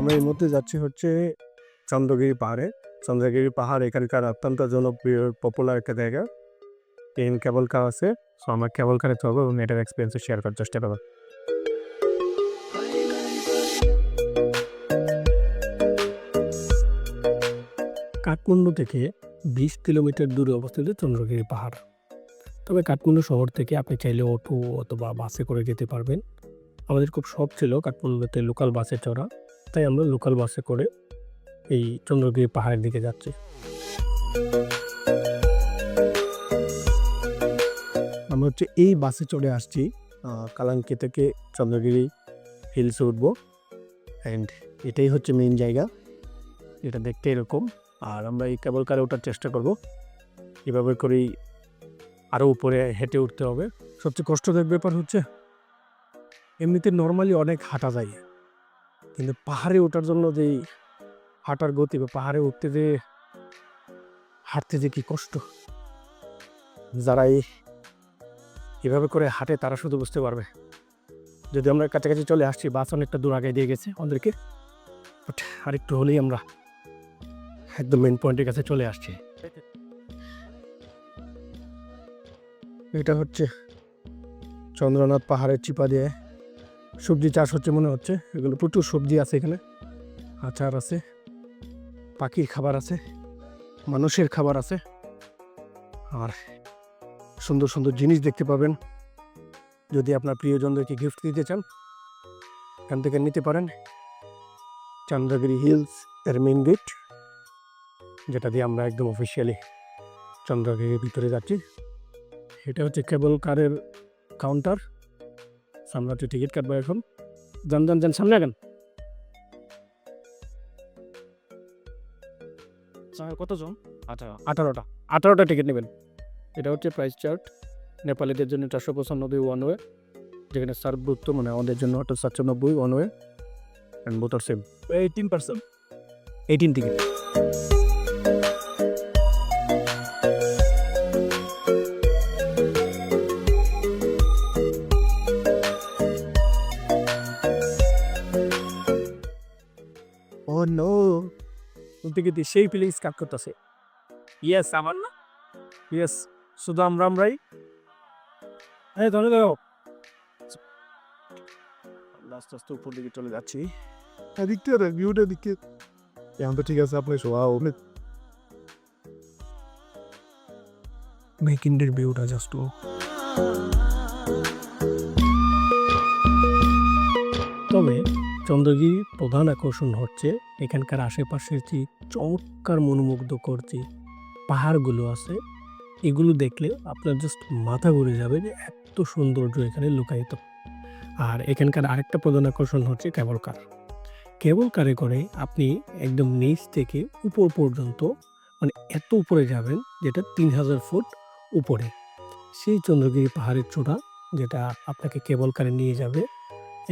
আমরা এই মুহূর্তে যাচ্ছি হচ্ছে চন্দ্রগিরি পাহাড়ে। চন্দ্রগিরি পাহাড় এখানকার অত্যন্ত জনপ্রিয় পপুলার একটা জায়গা। ট্রেন কেবল কার আছে, সো আমরা কেবল কারে চলবো এবং এটার এক্সপিরিয়েন্স শেয়ার করার চেষ্টা করবো। কাঠমান্ডু থেকে 20 কিলোমিটার দূরে অবস্থিত চন্দ্রগিরি পাহাড়। তবে কাঠমান্ডু শহর থেকে আপনি চাইলে অটো অথবা বাসে করে যেতে পারবেন। আমাদের খুব শখ ছিল কাঠমান্ডুতে লোকাল বাসে চড়া, তাই আমরা লোকাল বাসে করে এই চন্দ্রগিরি পাহাড়ের দিকে যাচ্ছি। আমরা হচ্ছে এই বাসে চড়ে আসছি কালাঙ্কি থেকে চন্দ্রগিরি হিলসে উঠবো, অ্যান্ড এটাই হচ্ছে মেইন জায়গা। এটা দেখতে এরকম, আর আমরা এই কেবল কারে ওঠার চেষ্টা করব। এভাবে করেই আরও উপরে হেঁটে উঠতে হবে। সবচেয়ে কষ্টদায়ক ব্যাপার হচ্ছে এমনিতে নর্মালি অনেক হাঁটা যায়, কিন্তু পাহাড়ে ওঠার জন্য যেই হাঁটার গতি বা পাহাড়ে উঠতে যে হাঁটতে যে কি কষ্ট, যারা এভাবে করে হাঁটে তারা শুধু বুঝতে পারবে। যদি আমরা কাছাকাছি চলে আসছি, বাস অনেকটা দূর আগে দিয়ে গেছে আমাদেরকে, বাট আরেকটু হলেই আমরা একদম মেন পয়েন্টের কাছে চলে আসছি। এটা হচ্ছে চন্দ্রনাথ পাহাড়ের চিপা দিয়ে সবজি চাষ হচ্ছে মনে হচ্ছে। এগুলো প্রচুর সবজি আছে এখানে, আচার আছে, পাখির খাবার আছে, মানুষের খাবার আছে, আর সুন্দর সুন্দর জিনিস দেখতে পাবেন। যদি আপনার প্রিয়জনদেরকে গিফট দিতে চান, এখান থেকে নিতে পারেন। চন্দ্রগিরি হিলস এর মেইন গেট, যেটা দিয়ে আমরা একদম অফিসিয়ালি চন্দ্রগিরির ভিতরে যাচ্ছি। এটা হচ্ছে কেবল কারের কাউন্টার। আমরা হচ্ছে টিকিট কাটবো এখন। যান যান যান, সামনে আগান। কতজন? 18টা টিকিট নেবেন। এটা হচ্ছে প্রাইস চার্ট। নেপালিদের জন্য 495 ওয়ান ওয়ে, যেখানে সার্বভৌত মানে আমাদের জন্য 97 one way, and both are same. 18 ticket. Oh no, ticket সেই ফিলিংস কাট করতেছে। ইয়েস, আমার না? ইয়েস, শুধু আমরাই। হ্যাঁ, তাহলে দেখো আস্তে আস্তে উপর দিকে চলে যাচ্ছি। এদিকটা ভিউটা দিকে এখন তো ঠিক আছে। আপনি শোয়া মেকিন্ডের ভিউটা জাস্ট তবে চন্দ্রগিরির প্রধান আকর্ষণ হচ্ছে এখানকার আশেপাশের যে চমৎকার মনোমুগ্ধকর যে পাহাড়গুলো আছে, এগুলো দেখলে আপনার জাস্ট মাথা ঘুরে যাবে যে এত সৌন্দর্য এখানে লুকায়িত। আর এখানকার আরেকটা প্রধান আকর্ষণ হচ্ছে কেবল কার। কেবল কারে করে আপনি একদম নিচ থেকে উপর পর্যন্ত, মানে এত উপরে যাবেন যেটা 3000 ফুট উপরে, সেই চন্দ্রগিরি পাহাড়ের চূড়া, যেটা আপনাকে কেবল কারে নিয়ে যাবে।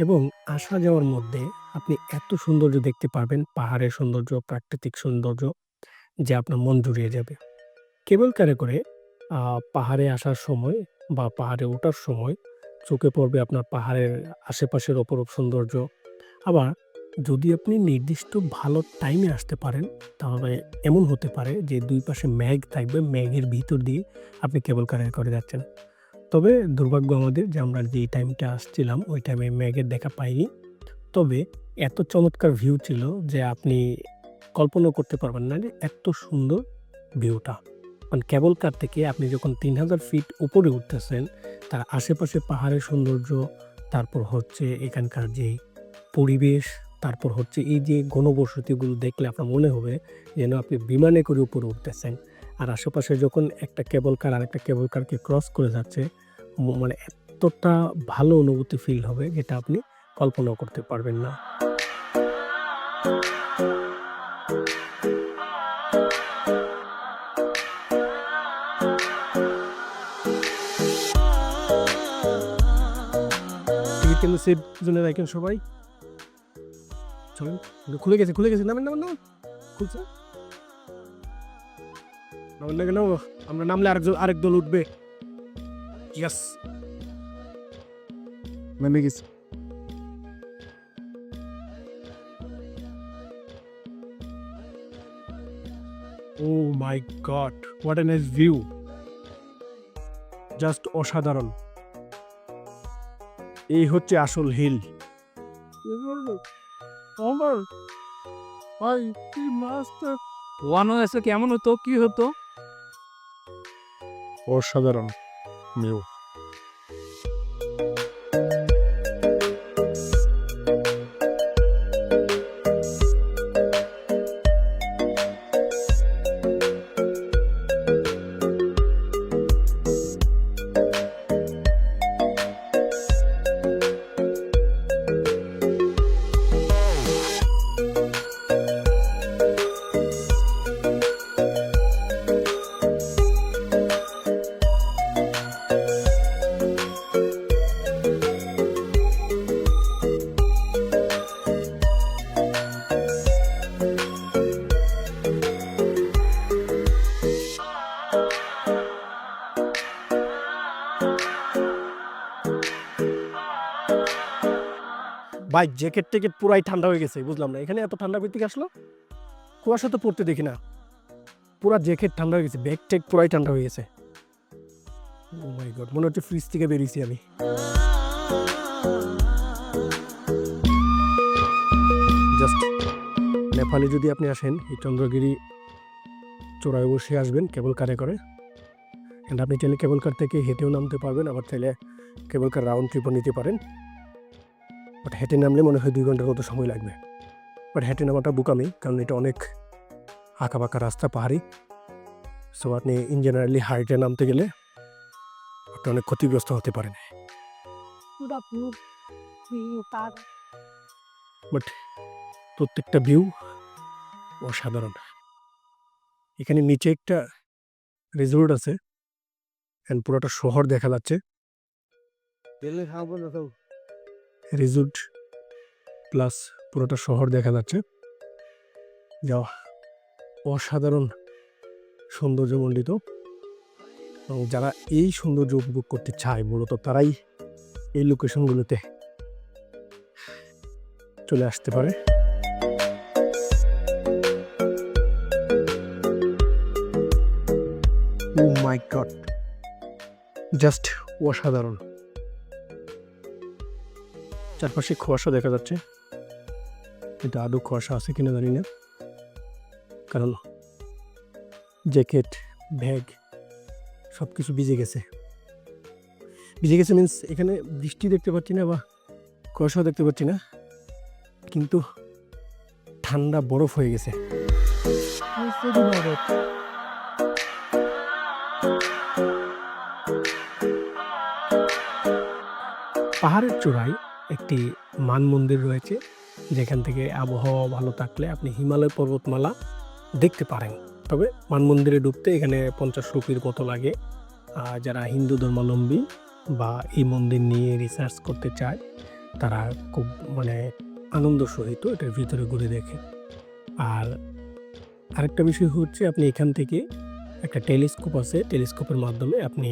এবং আসা যাওয়ার মধ্যে আপনি এত সৌন্দর্য দেখতে পারবেন, পাহাড়ের সৌন্দর্য, প্রাকৃতিক সৌন্দর্য, যে আপনার মন জুড়িয়ে যাবে। কেবল কারে করে পাহাড়ে আসার সময় বা পাহাড়ে ওঠার সময় চোখে পড়বে আপনার পাহাড়ের আশেপাশের অপরূপ সৌন্দর্য। আবার যদি আপনি নির্দিষ্ট ভালো টাইমে আসতে পারেন, তাহলে এমন হতে পারে যে দুই পাশে মেঘ থাকবে, মেঘের ভিতর দিয়ে আপনি কেবল কারে করে যাচ্ছেন। তবে দুর্ভাগ্য আমাদের যে আমরা যেই টাইমটা আসছিলাম ওই টাইমে মেঘের দেখা পাইনি। তবে এত চমৎকার ভিউ ছিল যে আপনি কল্পনা করতে পারবেন না যে এত সুন্দর ভিউটা। মানে কেবল কার থেকে আপনি যখন 3000 ফিট উপরে উঠতেছেন, তার আশেপাশে পাহাড়ের সৌন্দর্য, তারপর হচ্ছে এখানকার যে পরিবেশ, তারপর হচ্ছে এই যে ঘনবসতিগুলো দেখলে আপনার মনে হবে যেন আপনি বিমানে করে উপরে উঠতেছেন। আর আশেপাশে যখন একটা কেবল কার আর একটা কেবল কারকে ক্রস করে যাচ্ছে, মানে এতটা ভালো অনুভূতি ফিল হবে যেটা আপনি কল্পনাও করতে পারবেন না। কিন্তু সেফ জোনে রাখেন সবাই। চলেন, খুলে গেছে, নামেন, খুলছে। আমরা নামলে আরেক দল উঠবে। ইয়েস, নেমে গেছি। My god, what a nice view, just অসাধারণ। এই হচ্ছে আসল হিল। ভাই কি মাছটা ওয়ান এসে কেমন হতো, কি হতো? অসাধারণ ভিউ। ভাই জ্যাকেট ট্যাকেট পুরাই ঠান্ডা হয়ে গেছে, বুঝলাম না এখানে এত ঠান্ডা পেতে আসলো। কুয়াশা তো পড়তে দেখি না, পুরা জ্যাকেট ঠান্ডা হয়ে গেছে, ব্যাগ ট্যাগ পুরাই ঠান্ডা হয়ে গেছে। ও মাই গড, মনে হচ্ছে ফ্রিজ থেকে বেরিয়েছি আমি। জাস্ট নেপালে যদি আপনি আসেন এই চন্দ্রগিরি চূড়ায় অবশ্যই আসবেন কেবল কারে করে। অ্যান্ড আপনি চাইলে কেবল কার থেকে হেঁটেও নামতে পারবেন, আবার চাইলে কেবল কার রাউন্ড ট্রিপও নিতে পারেন। বাট হেঁটে নামলে মনে হয় 2 ঘন্টার মতো সময় লাগবে। বাট হেঁটে নামাটা বোকামি, কারণ এটা অনেক আঁকা বাঁকা রাস্তা, পাহাড়ি। সো আপনি ইন জেনারেলি হাইটে নামতে গেলে আপনি অনেক ক্ষতিগ্রস্ত হতে পারেন। বাট প্রত্যেকটা ভিউ অসাধারণ। এখানে নিচে একটা রিসোর্ট আছে, অ্যান্ড পুরোটা শহর দেখা যাচ্ছে। রিসোর্ট প্লাস পুরোটা শহর দেখা যাচ্ছে। যা অসাধারণ সৌন্দর্যমণ্ডিত, এবং যারা এই সৌন্দর্য উপভোগ করতে চায় মূলত তারাই এই লোকেশনগুলোতে চলে আসতে পারে। ও মাই গড, জাস্ট অসাধারণ। চারপাশে কুয়াশা দেখা যাচ্ছে, কিন্তু আদৌ কুয়াশা আছে কিনা জানি না, কারণ জ্যাকেট ব্যাগ সব কিছু ভিজে গেছে। মিন্স এখানে বৃষ্টি দেখতে পাচ্ছি না বা কুয়াশাও দেখতে পাচ্ছি না, কিন্তু ঠান্ডা বরফ হয়ে গেছে। পাহাড়ের চূড়ায় একটি মান মন্দির রয়েছে, যেখান থেকে আবহাওয়া ভালো থাকলে আপনি হিমালয় পর্বতমালা দেখতে পারেন। তবে মান মন্দিরে ঢুকতে এখানে 50 রুপির মতো লাগে। যারা হিন্দু ধর্মাবলম্বী বা এই মন্দির নিয়ে রিসার্চ করতে চায় তারা খুব আনন্দ সহিত এটার ভিতরে ঘুরে দেখে। আর আরেকটা বিষয় হচ্ছে, আপনি এখান থেকে একটা টেলিস্কোপ আছে, টেলিস্কোপের মাধ্যমে আপনি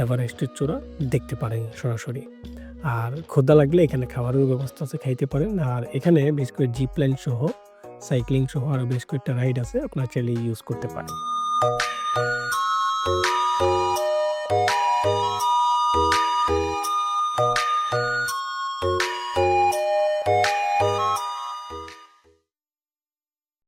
এভারেস্টের চূড়া দেখতে পারেন সরাসরি। আর ক্ষুধা লাগলে এখানে খাবারের ব্যবস্থা আছে, খাইতে পারেন। আর এখানে বেশ করে জিপ লাইন সহ, সাইক্লিং সহ আরও বেশ কয়েকটা রাইড আছে, আপনার চাইলে ইউজ করতে পারেন।